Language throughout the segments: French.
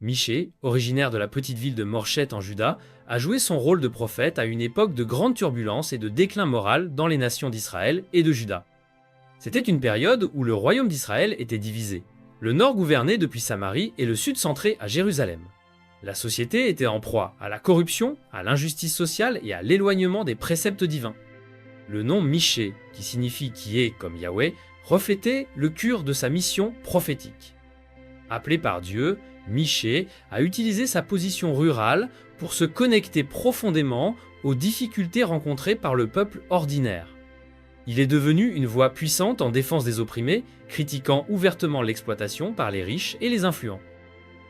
Michée, originaire de la petite ville de Morchette en Juda, a joué son rôle de prophète à une époque de grande turbulence et de déclin moral dans les nations d'Israël et de Juda. C'était une période où le royaume d'Israël était divisé. Le nord gouvernait depuis Samarie et le sud centré à Jérusalem. La société était en proie à la corruption, à l'injustice sociale et à l'éloignement des préceptes divins. Le nom Michée, qui signifie qui est comme Yahweh, reflétait le cœur de sa mission prophétique. Appelé par Dieu, Michée a utilisé sa position rurale pour se connecter profondément aux difficultés rencontrées par le peuple ordinaire. Il est devenu une voix puissante en défense des opprimés, critiquant ouvertement l'exploitation par les riches et les influents.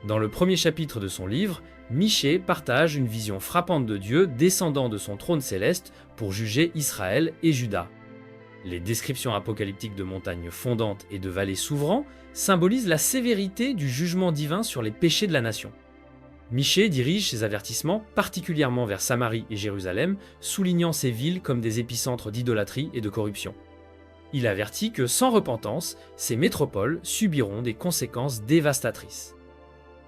Dans le premier chapitre de son livre, Michée partage une vision frappante de Dieu descendant de son trône céleste pour juger Israël et Juda. Les descriptions apocalyptiques de montagnes fondantes et de vallées s'ouvrant symbolisent la sévérité du jugement divin sur les péchés de la nation. Michée dirige ses avertissements particulièrement vers Samarie et Jérusalem, soulignant ces villes comme des épicentres d'idolâtrie et de corruption. Il avertit que sans repentance, ces métropoles subiront des conséquences dévastatrices.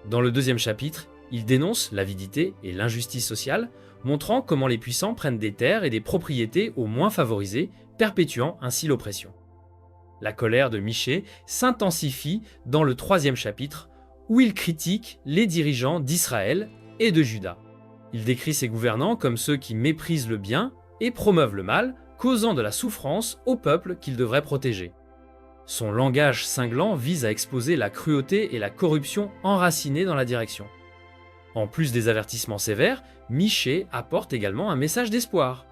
Dans le deuxième chapitre, il dénonce l'avidité et l'injustice sociale, montrant comment les puissants prennent des terres et des propriétés aux moins favorisés, perpétuant ainsi l'oppression. La colère de Michée s'intensifie dans le troisième chapitre, où il critique les dirigeants d'Israël et de Juda. Il décrit ses gouvernants comme ceux qui méprisent le bien et promeuvent le mal, causant de la souffrance au peuple qu'il devrait protéger. Son langage cinglant vise à exposer la cruauté et la corruption enracinées dans la direction. En plus des avertissements sévères, Michée apporte également un message d'espoir.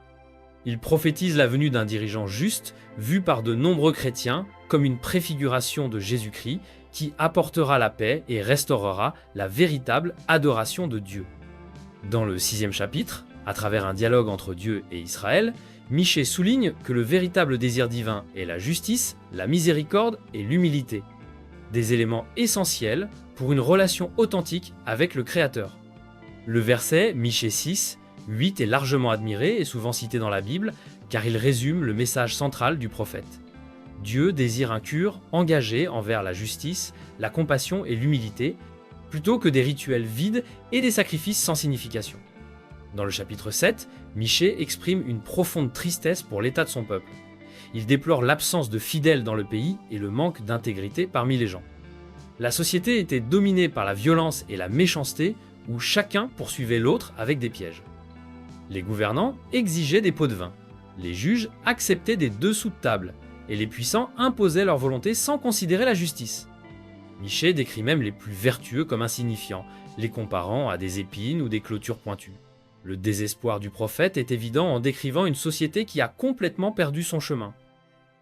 Il prophétise la venue d'un dirigeant juste, vu par de nombreux chrétiens comme une préfiguration de Jésus-Christ qui apportera la paix et restaurera la véritable adoration de Dieu. Dans le sixième chapitre, à travers un dialogue entre Dieu et Israël, Michée souligne que le véritable désir divin est la justice, la miséricorde et l'humilité. Des éléments essentiels pour une relation authentique avec le Créateur. Le verset Michée 6, 8 est largement admiré et souvent cité dans la Bible car il résume le message central du prophète. Dieu désire un cœur engagé envers la justice, la compassion et l'humilité, plutôt que des rituels vides et des sacrifices sans signification. Dans le chapitre 7, Michée exprime une profonde tristesse pour l'état de son peuple. Il déplore l'absence de fidèles dans le pays et le manque d'intégrité parmi les gens. La société était dominée par la violence et la méchanceté, où chacun poursuivait l'autre avec des pièges. Les gouvernants exigeaient des pots de vin, les juges acceptaient des dessous de table, et les puissants imposaient leur volonté sans considérer la justice. Michée décrit même les plus vertueux comme insignifiants, les comparant à des épines ou des clôtures pointues. Le désespoir du prophète est évident en décrivant une société qui a complètement perdu son chemin.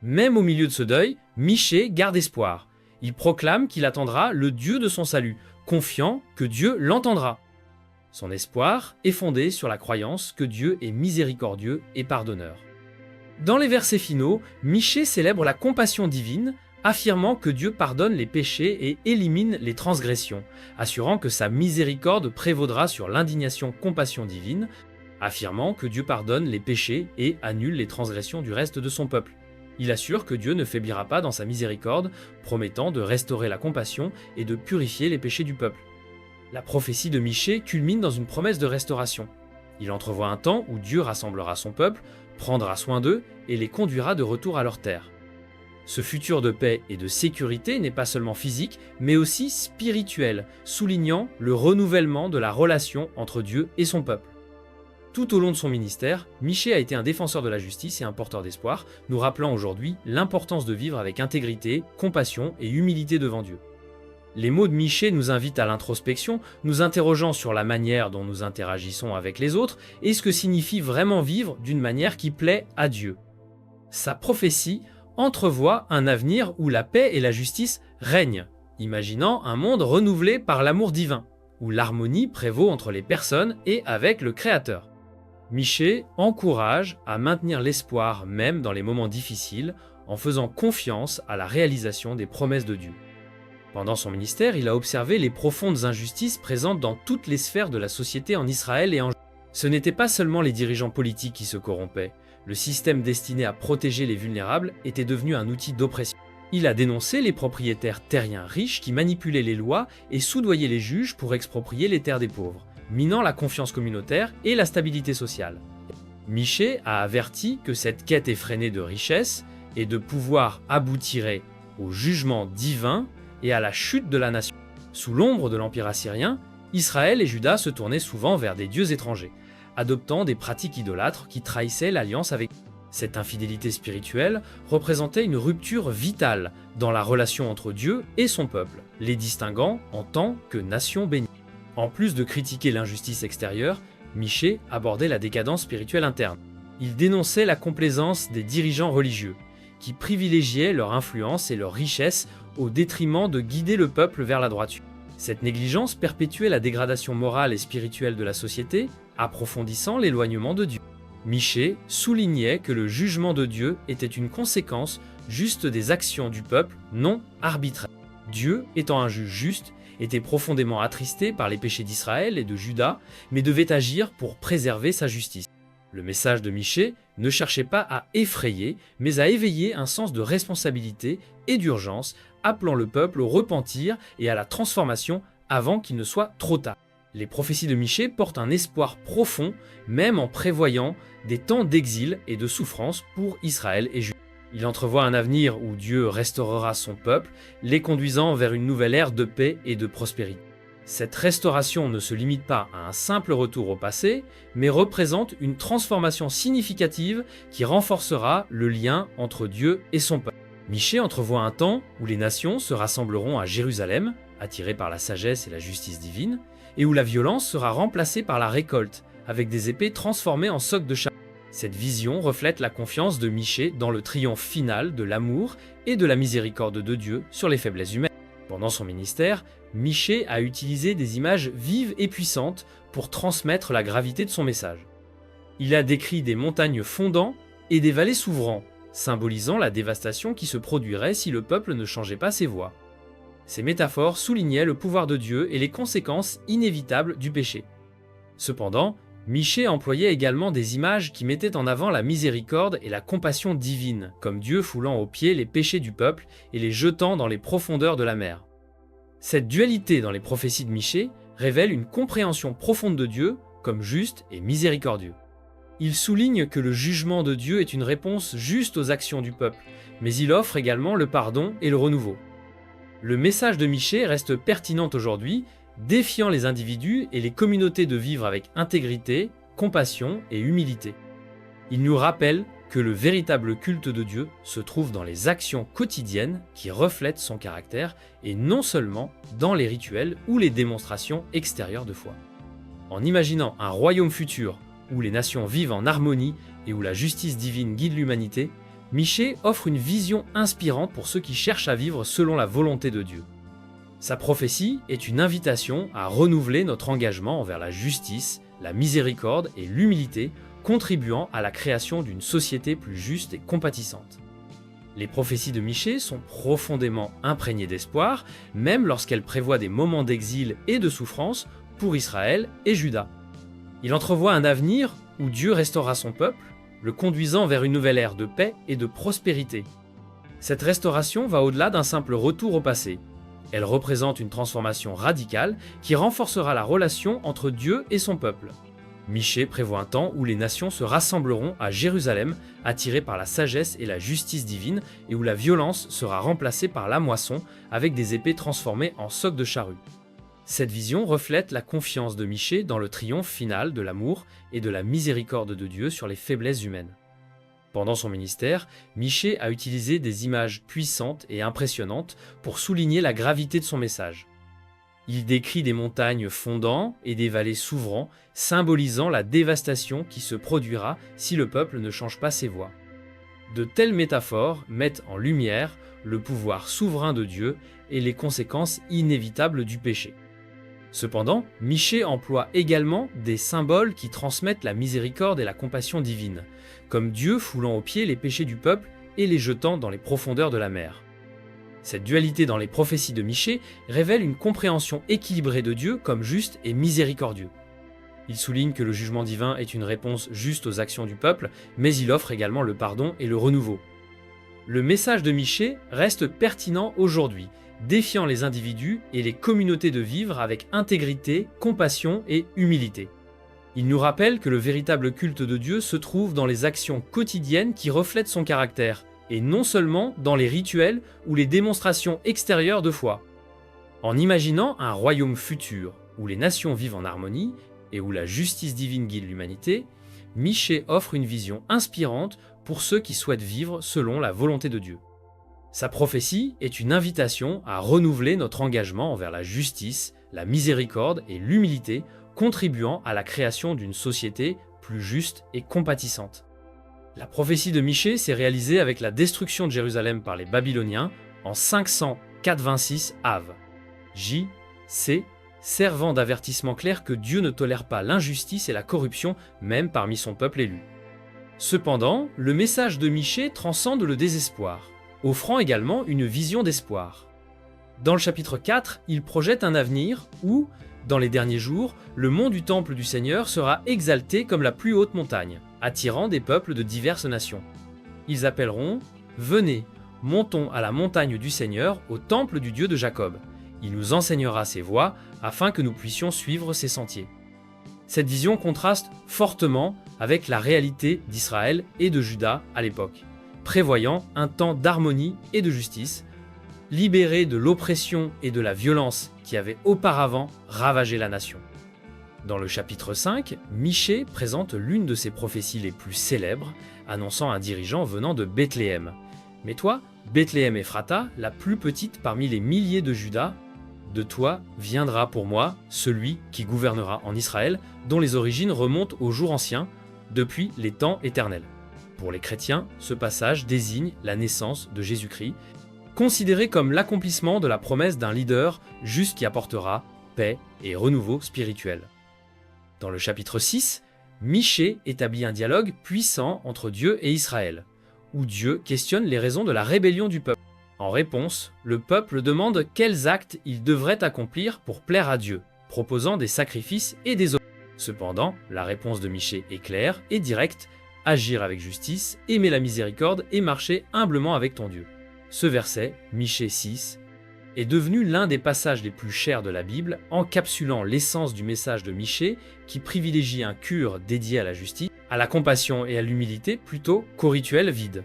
Même au milieu de ce deuil, Michée garde espoir. Il proclame qu'il attendra le Dieu de son salut, confiant que Dieu l'entendra. Son espoir est fondé sur la croyance que Dieu est miséricordieux et pardonneur. Dans les versets finaux, Michée célèbre la compassion divine, affirmant que Dieu pardonne les péchés et élimine les transgressions, assurant que sa miséricorde prévaudra sur l'indignation-compassion divine, affirmant que Dieu pardonne les péchés et annule les transgressions du reste de son peuple. Il assure que Dieu ne faiblira pas dans sa miséricorde, promettant de restaurer la compassion et de purifier les péchés du peuple. La prophétie de Michée culmine dans une promesse de restauration. Il entrevoit un temps où Dieu rassemblera son peuple, prendra soin d'eux et les conduira de retour à leur terre. Ce futur de paix et de sécurité n'est pas seulement physique, mais aussi spirituel, soulignant le renouvellement de la relation entre Dieu et son peuple. Tout au long de son ministère, Michée a été un défenseur de la justice et un porteur d'espoir, nous rappelant aujourd'hui l'importance de vivre avec intégrité, compassion et humilité devant Dieu. Les mots de Michée nous invitent à l'introspection, nous interrogeant sur la manière dont nous interagissons avec les autres et ce que signifie vraiment vivre d'une manière qui plaît à Dieu. Sa prophétie entrevoit un avenir où la paix et la justice règnent, imaginant un monde renouvelé par l'amour divin, où l'harmonie prévaut entre les personnes et avec le Créateur. Michée encourage à maintenir l'espoir même dans les moments difficiles, en faisant confiance à la réalisation des promesses de Dieu. Pendant son ministère, il a observé les profondes injustices présentes dans toutes les sphères de la société en Israël et en Juda. Ce n'étaient pas seulement les dirigeants politiques qui se corrompaient. Le système destiné à protéger les vulnérables était devenu un outil d'oppression. Il a dénoncé les propriétaires terriens riches qui manipulaient les lois et soudoyaient les juges pour exproprier les terres des pauvres, minant la confiance communautaire et la stabilité sociale. Michée a averti que cette quête effrénée de richesse et de pouvoir aboutirait au jugement divin et à la chute de la nation. Sous l'ombre de l'Empire assyrien, Israël et Juda se tournaient souvent vers des dieux étrangers, adoptant des pratiques idolâtres qui trahissaient l'alliance avec eux. Cette infidélité spirituelle représentait une rupture vitale dans la relation entre Dieu et son peuple, les distinguant en tant que nation bénie. En plus de critiquer l'injustice extérieure, Michée abordait la décadence spirituelle interne. Il dénonçait la complaisance des dirigeants religieux, qui privilégiaient leur influence et leur richesse au détriment de guider le peuple vers la droiture. Cette négligence perpétuait la dégradation morale et spirituelle de la société, approfondissant l'éloignement de Dieu. Michée soulignait que le jugement de Dieu était une conséquence juste des actions du peuple, non arbitraire. Dieu, étant un juge juste, était profondément attristé par les péchés d'Israël et de Juda, mais devait agir pour préserver sa justice. Le message de Michée ne cherchait pas à effrayer, mais à éveiller un sens de responsabilité et d'urgence, appelant le peuple au repentir et à la transformation avant qu'il ne soit trop tard. Les prophéties de Michée portent un espoir profond, même en prévoyant des temps d'exil et de souffrance pour Israël et Juda. Il entrevoit un avenir où Dieu restaurera son peuple, les conduisant vers une nouvelle ère de paix et de prospérité. Cette restauration ne se limite pas à un simple retour au passé, mais représente une transformation significative qui renforcera le lien entre Dieu et son peuple. Michée entrevoit un temps où les nations se rassembleront à Jérusalem, attirées par la sagesse et la justice divine, et où la violence sera remplacée par la récolte, avec des épées transformées en socs de charbon. Cette vision reflète la confiance de Michée dans le triomphe final de l'amour et de la miséricorde de Dieu sur les faiblesses humaines. Pendant son ministère, Michée a utilisé des images vives et puissantes pour transmettre la gravité de son message. Il a décrit des montagnes fondant et des vallées s'ouvrant, symbolisant la dévastation qui se produirait si le peuple ne changeait pas ses voies. Ces métaphores soulignaient le pouvoir de Dieu et les conséquences inévitables du péché. Cependant, Michée employait également des images qui mettaient en avant la miséricorde et la compassion divine, comme Dieu foulant aux pieds les péchés du peuple et les jetant dans les profondeurs de la mer. Cette dualité dans les prophéties de Michée révèle une compréhension profonde de Dieu comme juste et miséricordieux. Il souligne que le jugement de Dieu est une réponse juste aux actions du peuple, mais il offre également le pardon et le renouveau. Le message de Michée reste pertinent aujourd'hui, défiant les individus et les communautés de vivre avec intégrité, compassion et humilité. Il nous rappelle que le véritable culte de Dieu se trouve dans les actions quotidiennes qui reflètent son caractère et non seulement dans les rituels ou les démonstrations extérieures de foi. En imaginant un royaume futur où les nations vivent en harmonie et où la justice divine guide l'humanité, Michée offre une vision inspirante pour ceux qui cherchent à vivre selon la volonté de Dieu. Sa prophétie est une invitation à renouveler notre engagement envers la justice, la miséricorde et l'humilité, contribuant à la création d'une société plus juste et compatissante. Les prophéties de Michée sont profondément imprégnées d'espoir, même lorsqu'elles prévoient des moments d'exil et de souffrance pour Israël et Juda. Il entrevoit un avenir où Dieu restaurera son peuple, le conduisant vers une nouvelle ère de paix et de prospérité. Cette restauration va au-delà d'un simple retour au passé. Elle représente une transformation radicale qui renforcera la relation entre Dieu et son peuple. Michée prévoit un temps où les nations se rassembleront à Jérusalem, attirées par la sagesse et la justice divine, et où la violence sera remplacée par la moisson, avec des épées transformées en socs de charrue. Cette vision reflète la confiance de Michée dans le triomphe final de l'amour et de la miséricorde de Dieu sur les faiblesses humaines. Pendant son ministère, Michée a utilisé des images puissantes et impressionnantes pour souligner la gravité de son message. Il décrit des montagnes fondant et des vallées s'ouvrant, symbolisant la dévastation qui se produira si le peuple ne change pas ses voies. De telles métaphores mettent en lumière le pouvoir souverain de Dieu et les conséquences inévitables du péché. Cependant, Michée emploie également des symboles qui transmettent la miséricorde et la compassion divine, comme Dieu foulant aux pieds les péchés du peuple et les jetant dans les profondeurs de la mer. Cette dualité dans les prophéties de Michée révèle une compréhension équilibrée de Dieu comme juste et miséricordieux. Il souligne que le jugement divin est une réponse juste aux actions du peuple, mais il offre également le pardon et le renouveau. Le message de Michée reste pertinent aujourd'hui, défiant les individus et les communautés de vivre avec intégrité, compassion et humilité. Il nous rappelle que le véritable culte de Dieu se trouve dans les actions quotidiennes qui reflètent son caractère, et non seulement dans les rituels ou les démonstrations extérieures de foi. En imaginant un royaume futur où les nations vivent en harmonie et où la justice divine guide l'humanité, Michée offre une vision inspirante pour ceux qui souhaitent vivre selon la volonté de Dieu. Sa prophétie est une invitation à renouveler notre engagement envers la justice, la miséricorde et l'humilité, contribuant à la création d'une société plus juste et compatissante. La prophétie de Michée s'est réalisée avec la destruction de Jérusalem par les Babyloniens en 586 Av. J. C. servant d'avertissement clair que Dieu ne tolère pas l'injustice et la corruption, même parmi son peuple élu. Cependant, le message de Michée transcende le désespoir, offrant également une vision d'espoir. Dans le chapitre 4, il projette un avenir où, dans les derniers jours, le mont du temple du Seigneur sera exalté comme la plus haute montagne, attirant des peuples de diverses nations. Ils appelleront « Venez, montons à la montagne du Seigneur, au temple du Dieu de Jacob. Il nous enseignera ses voies, afin que nous puissions suivre ses sentiers. » Cette vision contraste fortement avec la réalité d'Israël et de Juda à l'époque, prévoyant un temps d'harmonie et de justice, libéré de l'oppression et de la violence qui avaient auparavant ravagé la nation. Dans le chapitre 5, Michée présente l'une de ses prophéties les plus célèbres, annonçant un dirigeant venant de Bethléem. Mais toi, Bethléem Ephrata, la plus petite parmi les milliers de Juda, de toi viendra pour moi celui qui gouvernera en Israël, dont les origines remontent aux jours anciens, depuis les temps éternels. Pour les chrétiens, ce passage désigne la naissance de Jésus-Christ, considéré comme l'accomplissement de la promesse d'un leader juste qui apportera paix et renouveau spirituel. Dans le chapitre 6, Michée établit un dialogue puissant entre Dieu et Israël, où Dieu questionne les raisons de la rébellion du peuple. En réponse, le peuple demande quels actes il devrait accomplir pour plaire à Dieu, proposant des sacrifices et des offrandes. Cependant, la réponse de Michée est claire et directe: agir avec justice, aimer la miséricorde et marcher humblement avec ton Dieu. Ce verset, Michée 6, est devenu l'un des passages les plus chers de la Bible, encapsulant l'essence du message de Michée qui privilégie un culte dédié à la justice, à la compassion et à l'humilité plutôt qu'au rituel vide.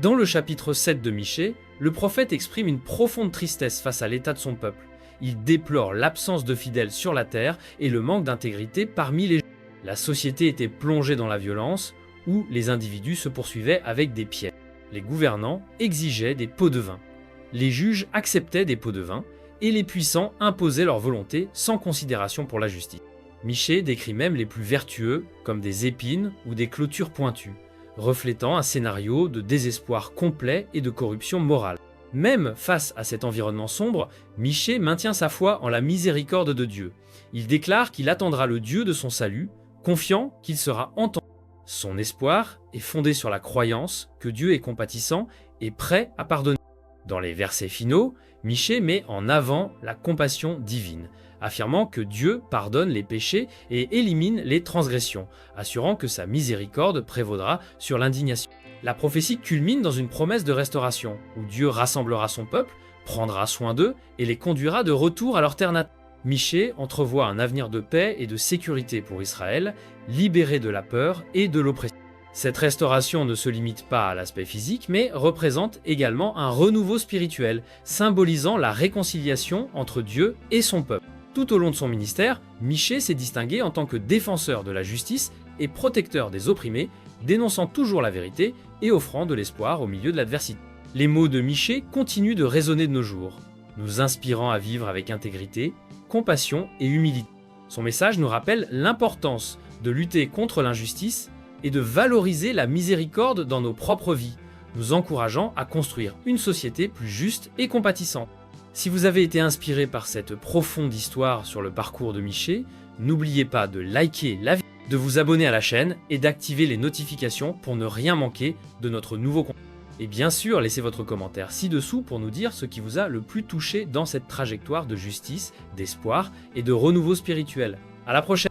Dans le chapitre 7 de Michée, le prophète exprime une profonde tristesse face à l'état de son peuple. Il déplore l'absence de fidèles sur la terre et le manque d'intégrité parmi les gens. La société était plongée dans la violence, où les individus se poursuivaient avec des pièges. Les gouvernants exigeaient des pots de vin. Les juges acceptaient des pots de vin, et les puissants imposaient leur volonté sans considération pour la justice. Michée décrit même les plus vertueux comme des épines ou des clôtures pointues, reflétant un scénario de désespoir complet et de corruption morale. Même face à cet environnement sombre, Michée maintient sa foi en la miséricorde de Dieu. Il déclare qu'il attendra le Dieu de son salut, confiant qu'il sera entendu. Son espoir est fondé sur la croyance que Dieu est compatissant et prêt à pardonner. Dans les versets finaux, Michée met en avant la compassion divine, affirmant que Dieu pardonne les péchés et élimine les transgressions, assurant que sa miséricorde prévaudra sur l'indignation. La prophétie culmine dans une promesse de restauration, où Dieu rassemblera son peuple, prendra soin d'eux et les conduira de retour à leur terre natale. Michée entrevoit un avenir de paix et de sécurité pour Israël, libéré de la peur et de l'oppression. Cette restauration ne se limite pas à l'aspect physique, mais représente également un renouveau spirituel, symbolisant la réconciliation entre Dieu et son peuple. Tout au long de son ministère, Michée s'est distingué en tant que défenseur de la justice et protecteur des opprimés, dénonçant toujours la vérité et offrant de l'espoir au milieu de l'adversité. Les mots de Michée continuent de résonner de nos jours, nous inspirant à vivre avec intégrité, compassion et humilité. Son message nous rappelle l'importance de lutter contre l'injustice et de valoriser la miséricorde dans nos propres vies, nous encourageant à construire une société plus juste et compatissante. Si vous avez été inspiré par cette profonde histoire sur le parcours de Michée, n'oubliez pas de liker la vidéo, de vous abonner à la chaîne et d'activer les notifications pour ne rien manquer de notre nouveau contenu. Et bien sûr, laissez votre commentaire ci-dessous pour nous dire ce qui vous a le plus touché dans cette trajectoire de justice, d'espoir et de renouveau spirituel. À la prochaine!